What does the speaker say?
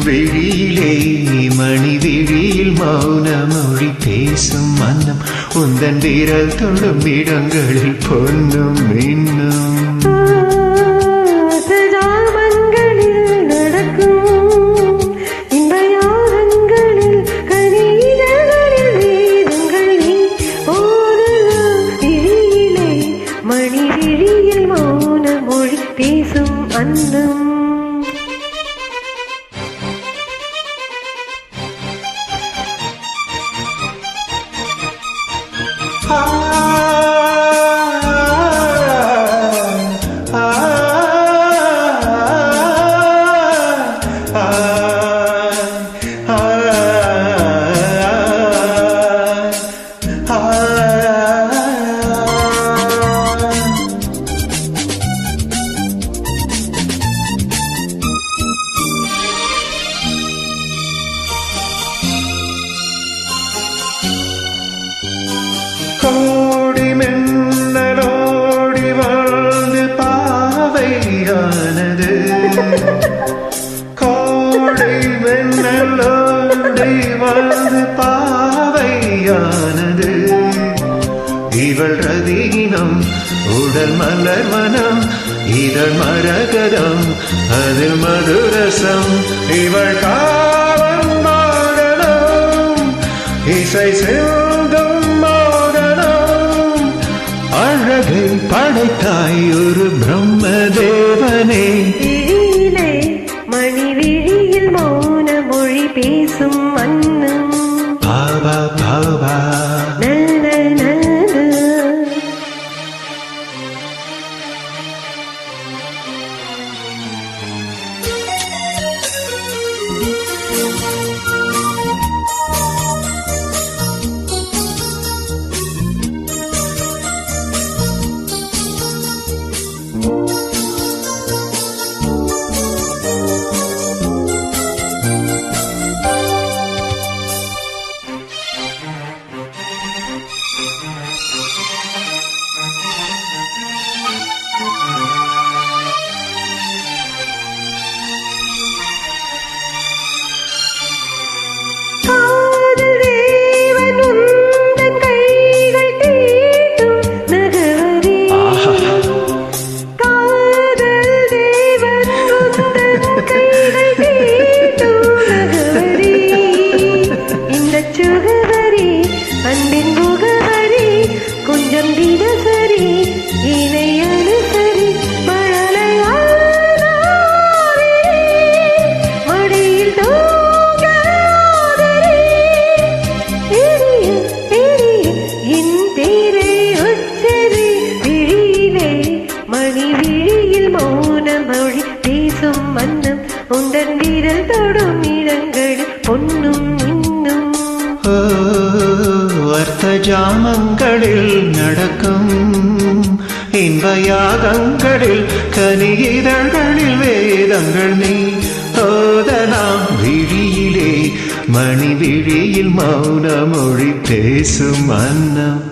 விழியிலே மணி விழியில் மௌன மொழி பேசும் மன்னம் உந்தன் வீரல் தொடும் இடங்களில் பொன்னும் மின்னும் மணி விழியில் மௌன மொழி பேசும் அன்னம் கோடி மின்னலோடி வாழ்ந்து பாவையானது கோடி மின்னலோடி வாழ்ந்து பாவையானது இவள் ரதீனம் உடல் மலர் மனம் இதழ் மரகதம் அதில் மதுரசம் இவள் காவம் மாடனம் இசை செல்தும் அழகை படைத்தாய் ஒரு பிரம்ம தேவனே மணி விழியில் மௌன மொழி பேசும் அன்னம் பாபா பாபா அன்பின் முகவரி கொஞ்சம் தினசரி இணை அனுசரி மடியில் என் பேரை உச்சரி விழியிலே மணி விழியில் மௌன மொழி பேசும் மன்னம் உந்தன் வீரல் தொடும் இடங்கள் பொன்னும் இன்னும் அர்த்த ஜாமங்களில் நடக்கும் இன்பயாகங்களில் கனியிதழ்களில் வேதங்கள் நீ ஓதலாம் விழியிலே மணி விழியில் மௌன மொழி பேசும் அன்னம்